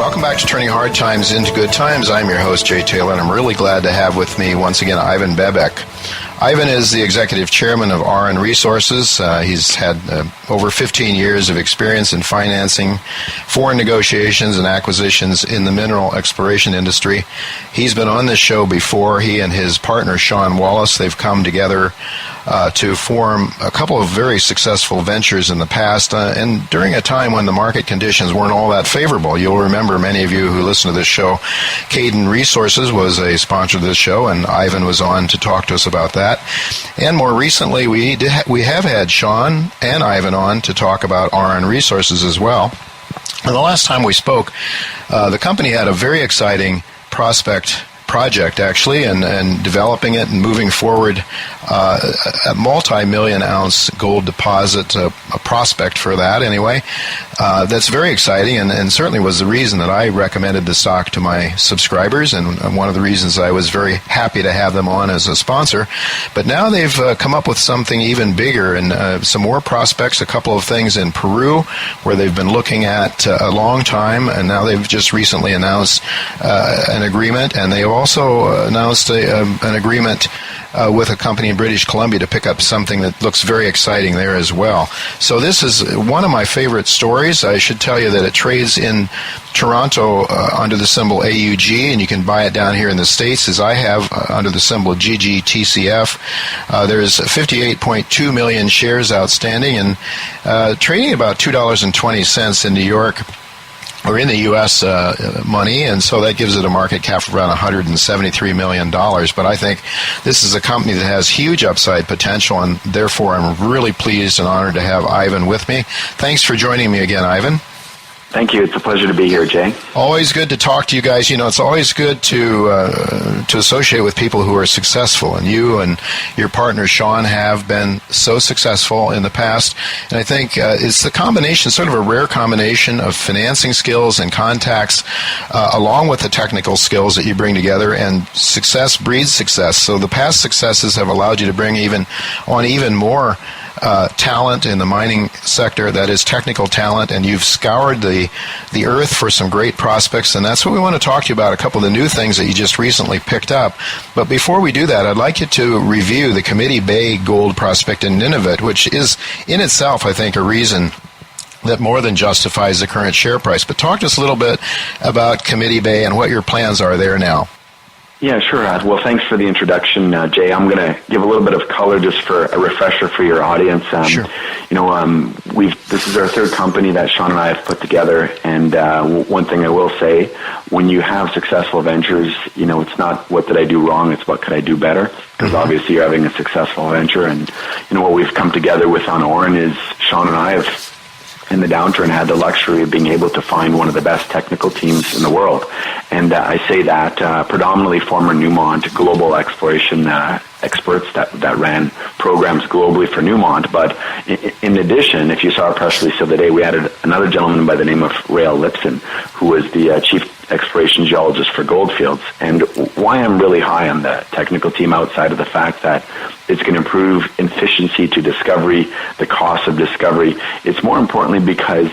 Welcome back to Turning Hard Times into Good Times. I'm your host, Jay Taylor, and I'm really glad to have with me once again Ivan Bebek. Ivan is the Executive Chairman of Auryn Resources. He's had over 15 years of experience in financing, foreign negotiations, and acquisitions in the mineral exploration industry. He's been on this show before. He and his partner, Sean Wallace, they've come together to form a couple of very successful ventures in the past, and during a time when the market conditions weren't all that favorable. You'll remember, many of you who listen to this show, Caden Resources was a sponsor of this show, and Ivan was on to talk to us about that. And more recently, we have had Sean and Ivan on to talk about Auryn Resources as well. And the last time we spoke, the company had a very exciting project actually, and developing it and moving forward a multi-million ounce gold deposit, a prospect for that anyway. That's very exciting, and certainly was the reason that I recommended the stock to my subscribers, and one of the reasons I was very happy to have them on as a sponsor. But now they've come up with something even bigger, and some more prospects, a couple of things in Peru where they've been looking at a long time, and now they've just recently announced an agreement, and they also announced an agreement with a company in British Columbia to pick up something that looks very exciting there as well. So this is one of my favorite stories. I should tell you that it trades in Toronto under the symbol AUG, and you can buy it down here in the States, as I have, under the symbol GGTCF. There's 58.2 million shares outstanding, and trading about $2.20 in New York, or in the U.S. Money, and so that gives it a market cap of around $173 million. But I think this is a company that has huge upside potential, and therefore I'm really pleased and honored to have Ivan with me. Thanks for joining me again, Ivan. Thank you. It's a pleasure to be here, Jay. Always good to talk to you guys. You know, it's always good to associate with people who are successful, and you and your partner Sean have been so successful in the past. And I think it's the combination, sort of a rare combination of financing skills and contacts, along with the technical skills that you bring together. And success breeds success. So the past successes have allowed you to bring even more talent in the mining sector, that is technical talent, and you've scoured the earth for some great prospects, and that's what we want to talk to you about, a couple of the new things that you just recently picked up. But before we do that, I'd like you to review the Committee Bay gold prospect in Nunavut, which is in itself, I think, a reason that more than justifies the current share price. But talk to us a little bit about Committee Bay and what your plans are there now. Yeah, sure. Well, thanks for the introduction, Jay. I'm going to give a little bit of color just for a refresher for your audience. Sure. You know, this is our third company that Sean and I have put together, and one thing I will say, when you have successful ventures, you know, it's not what did I do wrong, it's what could I do better, because obviously you're having a successful venture, and you know what we've come together with on Auryn is Sean and I have, in the downturn, had the luxury of being able to find one of the best technical teams in the world. And I say that predominantly former Newmont global exploration experts that ran programs globally for Newmont. But in addition, if you saw our press release the other day, we added another gentleman by the name of Rael Lipson, who was the chief exploration geologist for Goldfields. And why I'm really high on the technical team, outside of the fact that it's going to improve efficiency to discovery, the cost of discovery, it's more importantly because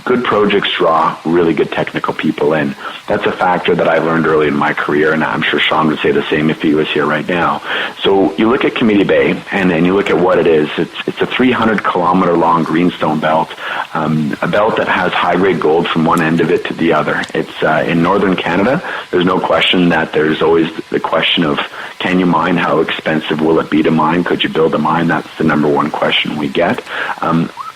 good projects draw really good technical people in. That's a factor that I learned early in my career, and I'm sure Sean would say the same if he was here right now. So you look at Committee Bay, and you look at what it is. It's a 300-kilometer-long greenstone belt, a belt that has high-grade gold from one end of it to the other. It's in northern Canada. There's no question that there's always the question of, can you mine? How expensive will it be to mine? Could you build a mine? That's the number one question we get.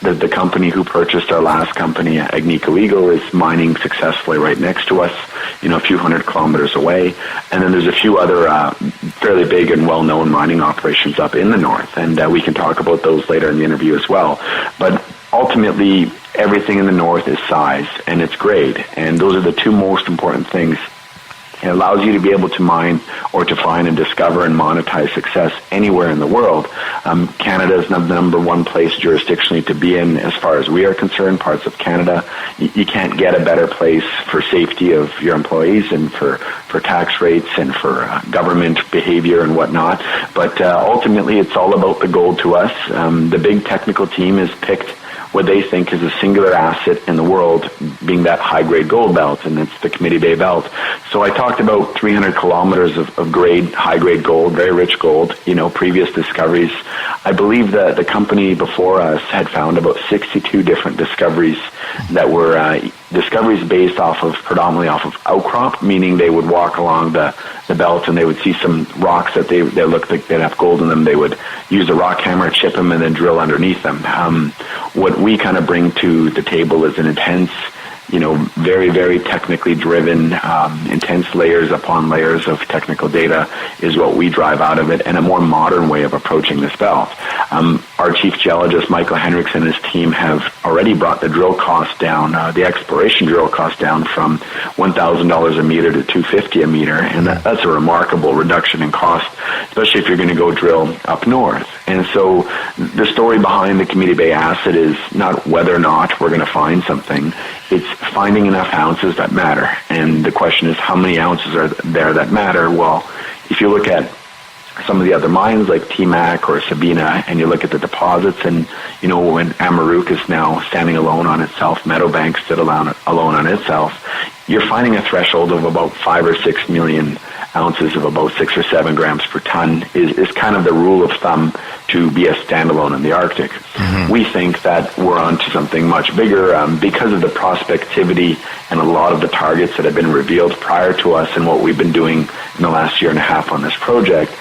The company who purchased our last company, Agnico Eagle, is mining successfully right next to us, you know, a few hundred kilometers away. And then there's a few other fairly big and well-known mining operations up in the north, and we can talk about those later in the interview as well. But ultimately, everything in the north is size and it's grade, and those are the two most important things. It allows you to be able to mine or to find and discover and monetize success anywhere in the world. Canada is the number one place jurisdictionally to be in as far as we are concerned, parts of Canada. You can't get a better place for safety of your employees and for tax rates and for government behavior and whatnot. But ultimately, it's all about the gold to us. The big technical team is picked what they think is a singular asset in the world, being that high-grade gold belt, and it's the Committee Bay Belt. So I talked about 300 kilometers of high-grade gold, very rich gold, previous discoveries. I believe that the company before us had found about 62 different discoveries that were discoveries based predominantly off of outcrop, meaning they would walk along the belt and they would see some rocks that they looked like they'd have gold in them. They would use a rock hammer, chip them, and then drill underneath them. What we kind of bring to the table is an intense, very, very technically driven, intense layers upon layers of technical data is what we drive out of it, and a more modern way of approaching this belt. Our chief geologist, Michael Henriksen, and his team have already brought the drill cost down, the exploration drill cost down from $1,000 a meter to $250 a meter, and that's a remarkable reduction in cost, especially if you're going to go drill up north. And so the story behind the Committee Bay asset is not whether or not we're going to find something, it's finding enough ounces that matter. And the question is, how many ounces are there that matter? Well, if you look at some of the other mines like T-Mac or Sabina, and you look at the deposits, and when Amaruq is now standing alone on itself, Meadowbank stood alone on itself, you're finding a threshold of about 5 or 6 million ounces of about 6 or 7 grams per ton is kind of the rule of thumb to be a standalone in the Arctic. Mm-hmm. We think that we're onto something much bigger because of the prospectivity and a lot of the targets that have been revealed prior to us and what we've been doing in the last year and a half on this project.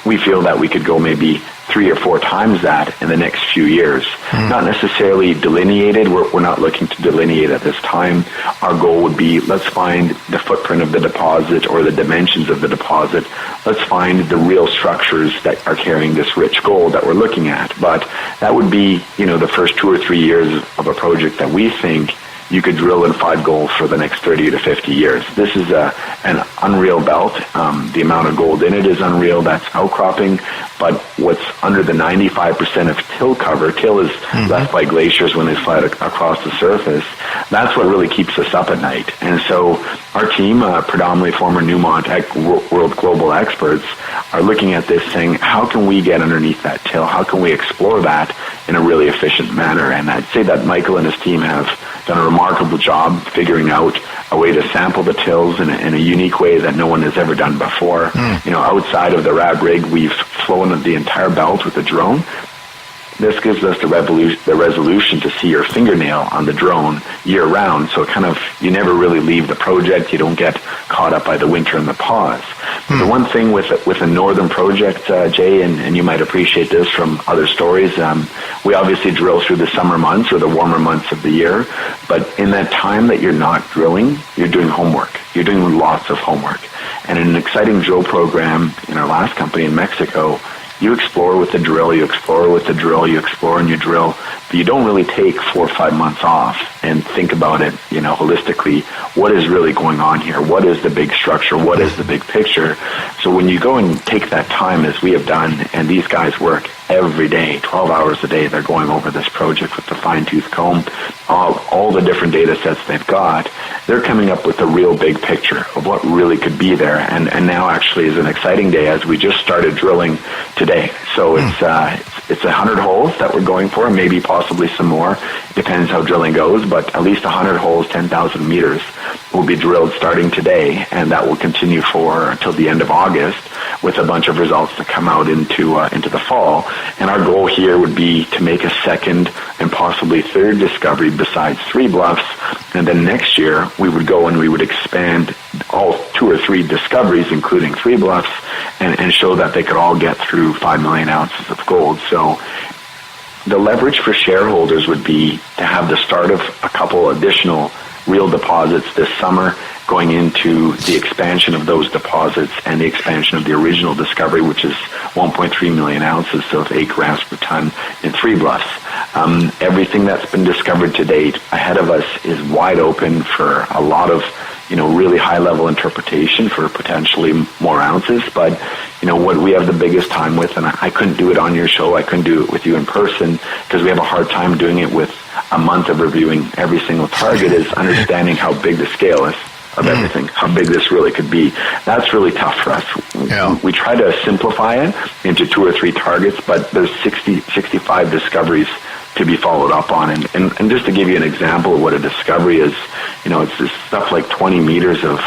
We feel that we could go maybe 3 or 4 times that in the next few years. Mm. Not necessarily delineated. We're not looking to delineate at this time. Our goal would be, let's find the footprint of the deposit or the dimensions of the deposit. Let's find the real structures that are carrying this rich gold that we're looking at. But that would be, the first 2 or 3 years of a project that we think you could drill and find gold for the next 30 to 50 years. This is an unreal belt. The amount of gold in it is unreal. That's outcropping. But what's under the 95% of till cover, till is left by glaciers when they slide across the surface, that's what really keeps us up at night. And so our team, predominantly former Newmont World Global experts, are looking at this saying, how can we get underneath that till? How can we explore that in a really efficient manner? And I'd say that Michael and his team have done a remarkable job figuring out a way to sample the tills in a unique way that no one has ever done before. Outside of the RAB rig, we've flown the entire belt with a drone. This gives us the resolution to see your fingernail on the drone year-round, so you never really leave the project. You don't get caught up by the winter and the pause. The one thing with a northern project, Jay, and you might appreciate this from other stories, we obviously drill through the summer months or the warmer months of the year, but in that time that you're not drilling, you're doing homework. You're doing lots of homework. And in an exciting drill program in our last company in Mexico, you explore with the drill, you explore with the drill, you explore and you drill, but you don't really take 4 or 5 months off and think about it, holistically. What is really going on here? What is the big structure? What is the big picture? So when you go and take that time, as we have done, and these guys work every day, 12 hours a day, they're going over this project with the fine-tooth comb, all the different data sets they've got, they're coming up with a real big picture of what really could be there. And now actually is an exciting day as we just started drilling today. So it's 100 holes that we're going for, maybe possibly some more. It depends how drilling goes, but at least 100 holes, 10,000 meters will be drilled starting today, and that will continue for until the end of August with a bunch of results to come out into the fall. And our goal here would be to make a second and possibly third discovery besides Three Bluffs, and then next year we would go and we would expand all 2 or 3 discoveries, including Three Bluffs, and show that they could all get through 5 million ounces of gold. So the leverage for shareholders would be to have the start of a couple additional real deposits this summer, going into the expansion of those deposits and the expansion of the original discovery, which is 1.3 million ounces of 8 grams per ton in Three Bluffs. Everything that's been discovered to date ahead of us is wide open for a lot of really high-level interpretation for potentially more ounces. But, what we have the biggest time with, and I couldn't do it on your show, I couldn't do it with you in person, because we have a hard time doing it with a month of reviewing every single target, is understanding how big the scale is of everything, how big this really could be. That's really tough for us. Yeah. We try to simplify it into 2 or 3 targets, but there's 65 discoveries to be followed up on. And just to give you an example of what a discovery is, it's this stuff like 20 meters of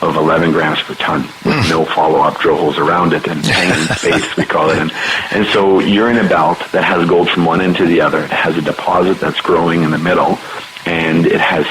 11 grams per ton with no follow-up drill holes around it and hanging space, we call it. And so you're in a belt that has gold from one end to the other. It has a deposit that's growing in the middle, and it has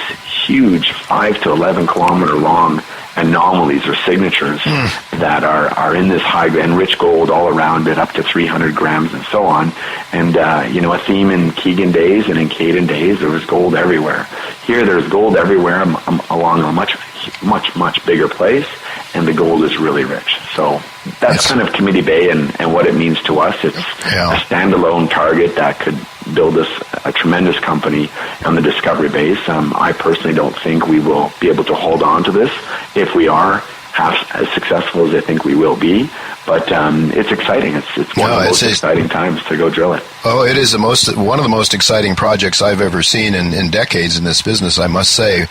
huge 5 to 11 kilometer long anomalies or signatures that are in this high and rich gold all around it, up to 300 grams and so on. And, a theme in Keegan days and in Caden days, there was gold everywhere. Here, there's gold everywhere along a much bigger place, and the gold is really rich. So that's kind of Committee Bay and what it means to us. It's a standalone target that could build us a tremendous company on the discovery base. I personally don't think we will be able to hold on to this if we are half as successful as I think we will be. But it's exciting. It's one of the most exciting times to go drill it. Oh, it is one of the most exciting projects I've ever seen in decades in this business, I must say.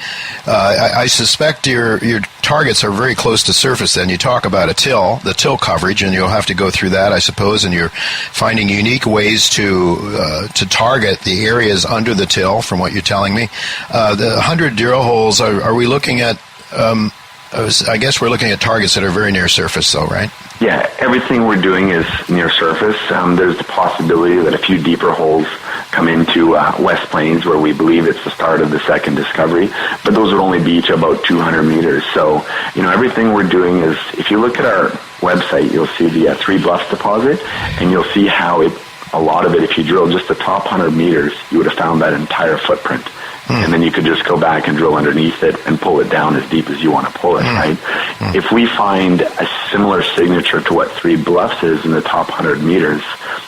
I suspect your targets are very close to surface then. You talk about the till coverage, and you'll have to go through that, I suppose, and you're finding unique ways to target the areas under the till, from what you're telling me. The 100 drill holes, are we looking at... I guess we're looking at targets that are very near surface, though, right? Yeah, everything we're doing is near surface. There's the possibility that a few deeper holes come into West Plains, where we believe it's the start of the second discovery, but those would only be to about 200 meters. So, everything we're doing is, if you look at our website, you'll see the Three Bluffs deposit, and you'll see how a lot of it, if you drill just the top 100 meters, you would have found that entire footprint. And then you could just go back and drill underneath it and pull it down as deep as you want to pull it, right? If we find a similar signature to what Three Bluffs is in the top 100 meters,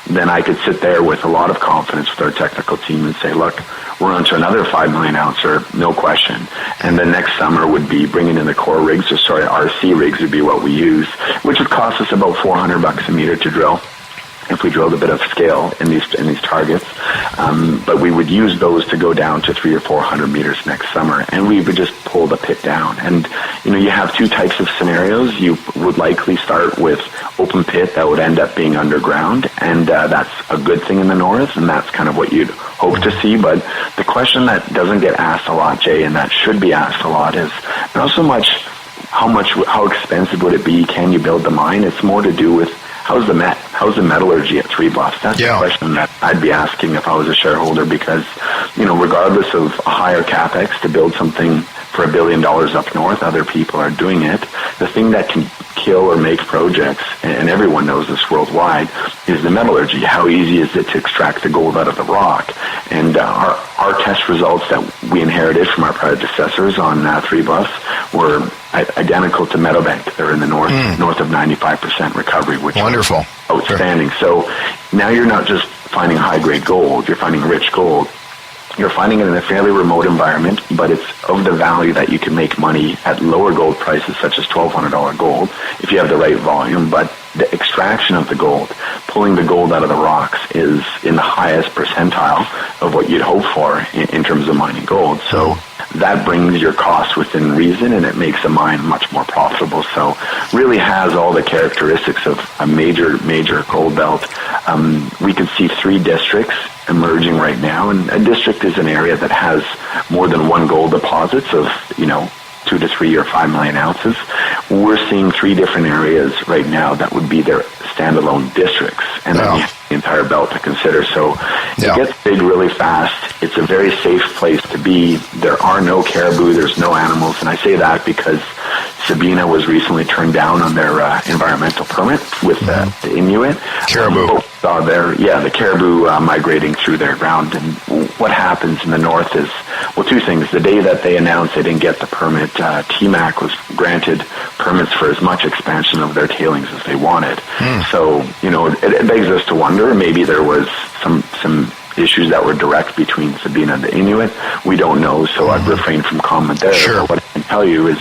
then I could sit there with a lot of confidence with our technical team and say, look, we're onto another 5 million ouncer, no question. And then next summer would be bringing in the core rigs, RC rigs would be what we use, which would cost us about $400 a meter to drill if we drilled a bit of scale in these targets. But we would use those to go down to 300 or 400 meters next summer, and we would just pull the pit down. And, you have two types of scenarios. You would likely start with open pit that would end up being underground, and that's a good thing in the north, and that's kind of what you'd hope to see. But the question that doesn't get asked a lot, Jay, and that should be asked a lot, is not so much how expensive would it be, can you build the mine? It's more to do with how's the metallurgy at Three Bluffs? That's the question that I'd be asking if I was a shareholder, because, regardless of a higher capex to build something for $1 billion up north, other people are doing it. The thing that can kill or make projects, and everyone knows this worldwide, is the metallurgy. How easy is it to extract the gold out of the rock? And our test results that we inherited from our predecessors on Three Bluffs were identical to Bebek. They're in the north of 95% recovery, which wonderful, is outstanding. Sure. So now you're not just finding high-grade gold, you're finding rich gold. You're finding it in a fairly remote environment, but it's of the value that you can make money at lower gold prices, such as $1,200 gold, if you have the right volume. But the extraction of the gold, pulling the gold out of the rocks, is in the highest percentile of what you'd hope for in terms of mining gold. So that brings your costs within reason, and it makes a mine much more profitable. So really has all the characteristics of a major gold belt. We can see 3 districts emerging right now, and a district is an area that has more than one gold deposits of 2 to 3 or 5 million ounces. We're seeing 3 different areas right now that would be their standalone districts, and then you have the entire belt to consider. So it gets big really fast. It's a very safe place to be. There are no caribou, there's no animals, and I say that because Sabina was recently turned down on their environmental permit with the Inuit. Caribou. The caribou migrating through their ground. And what happens in the north is, 2 things. The day that they announced they didn't get the permit, TMAC was granted permits for as much expansion of their tailings as they wanted. So, it begs us to wonder, maybe there was some issues that were direct between Sabina and the Inuit. We don't know, so I'd refrain from comment there. Sure. But what I can tell you is,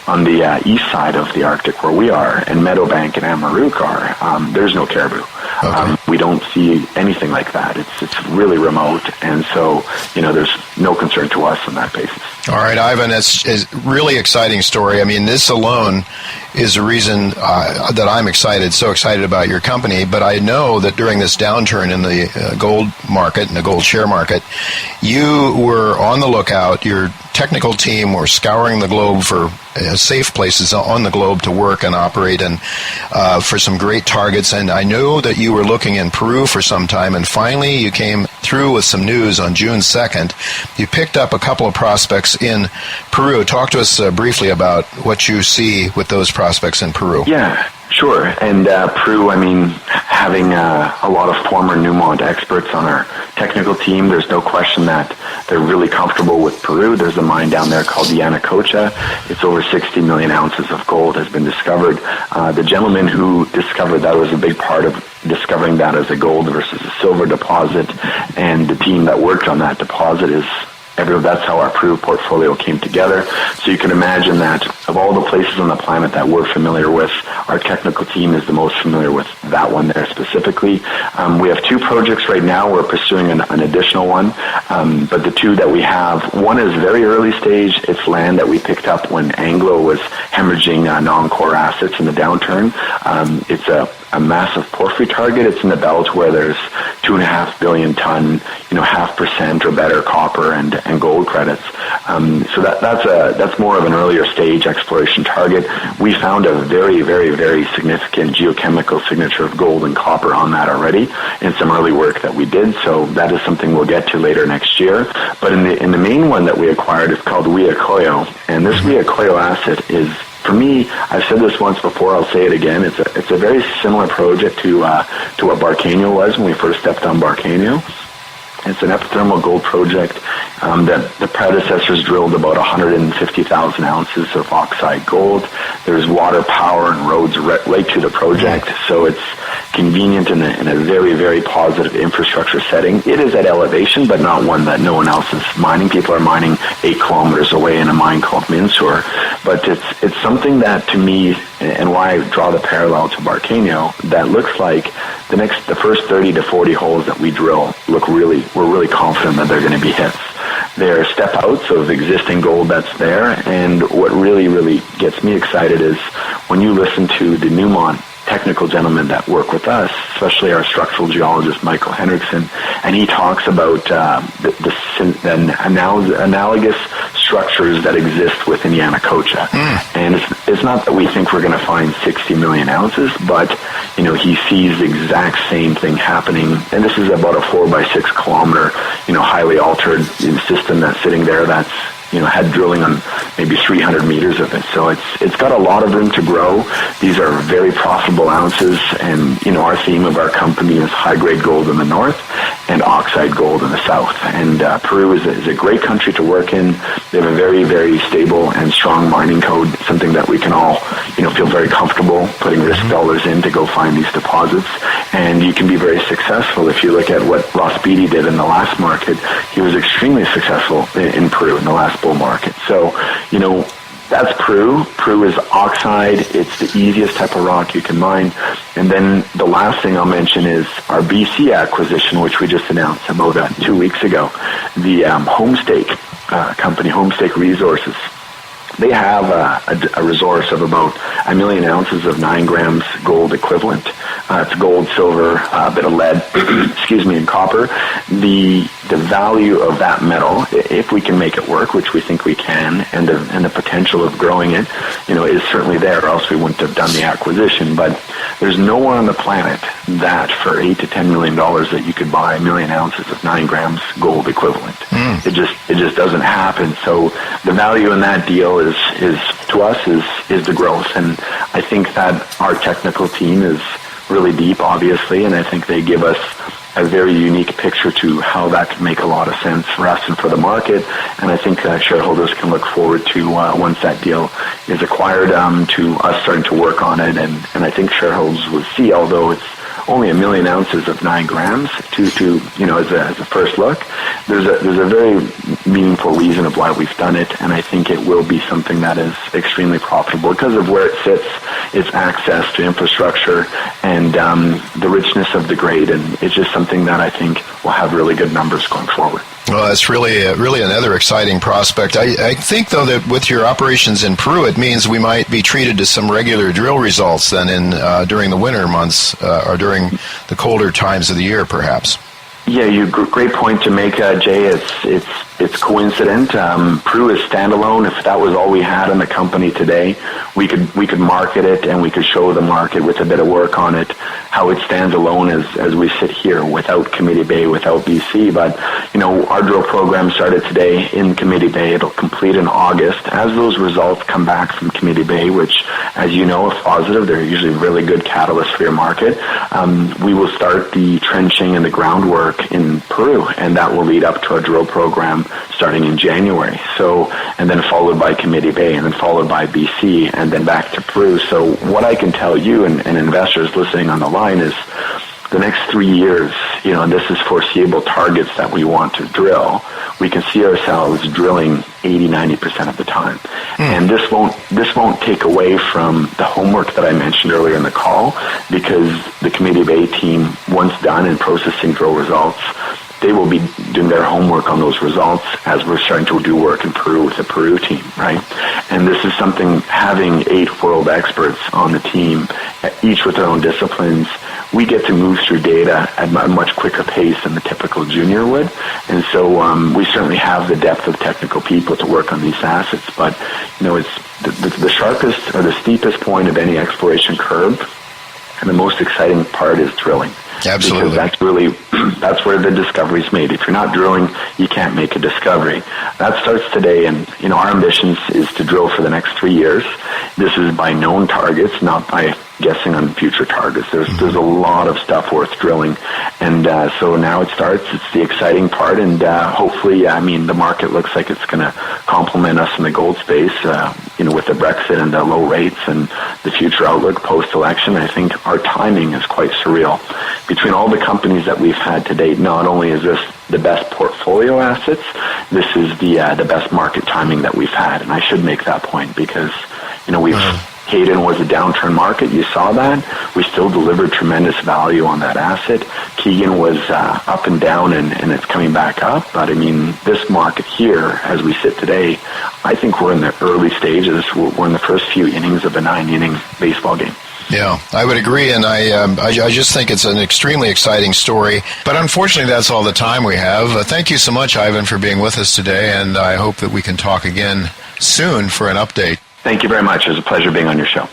on the east side of the Arctic where we are, and Meadowbank and Amarook are, there's no caribou. We don't see anything like that. It's really remote, and so there's no concern to us on that basis. All right, Ivan, it's a really exciting story. I mean, this alone is the reason that I'm so excited about your company. But I know that during this downturn in the gold market, in the gold share market, you were on the lookout. Your technical team were scouring the globe for safe places on the globe to work and operate, and for some great targets. And I know that you were looking in Peru for some time, and finally you came through with some news on June 2nd. You picked up a couple of prospects in Peru. Talk to us briefly about what you see with those prospects in Peru. Yeah, sure. And Peru, I mean, having a lot of former Newmont experts on our technical team, there's no question that they're really comfortable with Peru. There's a mine down there called Yanacocha. It's over 60 million ounces of gold has been discovered. The gentleman who discovered that was a big part of discovering that as a gold versus a silver deposit, and the team that worked on that deposit that's how our Peru portfolio came together. So you can imagine that of all the places on the planet that we're familiar with, our technical team is the most familiar with that one there specifically. We have two projects right now. We're pursuing an additional one. But the two that we have, one is very early stage. It's land that we picked up when Anglo was hemorrhaging non-core assets in the downturn. It's a massive porphyry target. It's in the belt where there's 2.5 billion ton, 0.5% or better copper and gold credits. So that's more of an earlier stage exploration target. We found a very, very, very significant geochemical signature of gold and copper on that already in some early work that we did. So that is something we'll get to later next year. But in the main one that we acquired, it's called Huillacoyo, and this Huillacoyo asset is, for me, I've said this once before, I'll say it again, it's a very similar project to what Barqueño was when we first stepped on Barqueño. It's an epithermal gold project that the predecessors drilled about 150,000 ounces of oxide gold. There's water, power, and roads right to the project, so it's convenient in a very, very positive infrastructure setting. It is at elevation, but not one that no one else is mining. People are mining 8 kilometers away in a mine called Minsur. But it's something that, to me, and why I draw the parallel to Barqueño, that looks like the first 30 to 40 holes that we drill we're really confident that they're going to be hits. They're step outs of existing gold that's there, and what really, really gets me excited is when you listen to the Newmont technical gentlemen that work with us, especially our structural geologist Michael Hendrickson, and he talks about the analogous structures that exist within Yanacocha. And it's not that we think we're going to find 60 million ounces, but he sees the exact same thing happening. And this is about a 4 by 6 kilometer, highly altered system that's sitting there that's had drilling on maybe 300 meters of it. So it's got a lot of room to grow. These are very profitable ounces, and our theme of our company is high-grade gold in the north and oxide gold in the south. And Peru is a great country to work in. They have a very, very stable and strong mining code, something that we can all feel very comfortable putting risk dollars in to go find these deposits. And you can be very successful. If you look at what Ross Beatty did in the last market, he was extremely successful in Peru in the last bull market. So, that's Peru. Peru is oxide. It's the easiest type of rock you can mine. And then the last thing I'll mention is our BC acquisition, which we just announced about 2 weeks ago. The Homestake company, Homestake Resources. They have a resource of about 1 million ounces of 9 grams gold equivalent. It's gold, silver, a bit of lead, and copper. The value of that metal, if we can make it work, which we think we can, and the potential of growing it, is certainly there, or else we wouldn't have done the acquisition. But there's nowhere on the planet that for $8 to $10 million that you could buy 1 million ounces of 9 grams gold equivalent. It just doesn't happen. So the value in that deal is to us is the growth, and I think that our technical team is really deep, obviously, and I think they give us a very unique picture to how that can make a lot of sense for us and for the market. And I think shareholders can look forward to, once that deal is acquired, to us starting to work on it. And I think shareholders will see, although it's only 1 million ounces of 9 grams to as a first look. There's a very meaningful reason of why we've done it, and I think it will be something that is extremely profitable because of where it sits, its access to infrastructure, and the richness of the grade, and it's just something that I think will have really good numbers going forward. Well, it's really another exciting prospect. I think, though, that with your operations in Peru, it means we might be treated to some regular drill results then during the winter months or during the colder times of the year, perhaps. Yeah, great point to make, Jay. It's coincident. Peru is standalone. If that was all we had in the company today, we could market it and we could show the market with a bit of work on it how it stands alone as we sit here without Committee Bay, without BC. But our drill program started today in Committee Bay. It'll complete in August. As those results come back from Committee Bay, which, as you know, if positive, they're usually really good catalysts for your market. We will start the trenching and the groundwork in Peru, and that will lead up to a drill program starting in January. So, and then followed by Committee Bay, and then followed by BC, and then back to Peru. So what I can tell you and investors listening on the line is the next 3 years, and this is foreseeable targets that we want to drill, we can see ourselves drilling 80-90% of the time. And this won't take away from the homework that I mentioned earlier in the call, because the Committee Bay team, once done in processing drill results, they will be doing their homework on those results as we're starting to do work in Peru with the Peru team, right? And this is something, having 8 world experts on the team, each with their own disciplines, we get to move through data at a much quicker pace than the typical junior would. And so we certainly have the depth of technical people to work on these assets, but it's the sharpest or the steepest point of any exploration curve, and the most exciting part is drilling. Absolutely. Because that's where the discovery is made. If you're not drilling, you can't make a discovery. That starts today, and our ambitions is to drill for the next 3 years. This is by known targets, not by guessing on future targets. There's a lot of stuff worth drilling, and so now it starts. It's the exciting part, and hopefully, the market looks like it's going to complement us in the gold space. With the Brexit and the low rates and the future outlook post-election, I think our timing is quite surreal. Between all the companies that we've had to date, not only is this the best portfolio assets, this is the best market timing that we've had, and I should make that point because Hayden was a downturn market. You saw that. We still delivered tremendous value on that asset. Keegan was up and down, and it's coming back up. But, this market here, as we sit today, I think we're in the early stages. We're in the first few innings of a 9-inning baseball game. Yeah, I would agree, and I just think it's an extremely exciting story. But unfortunately, that's all the time we have. Thank you so much, Ivan, for being with us today, and I hope that we can talk again soon for an update. Thank you very much. It was a pleasure being on your show.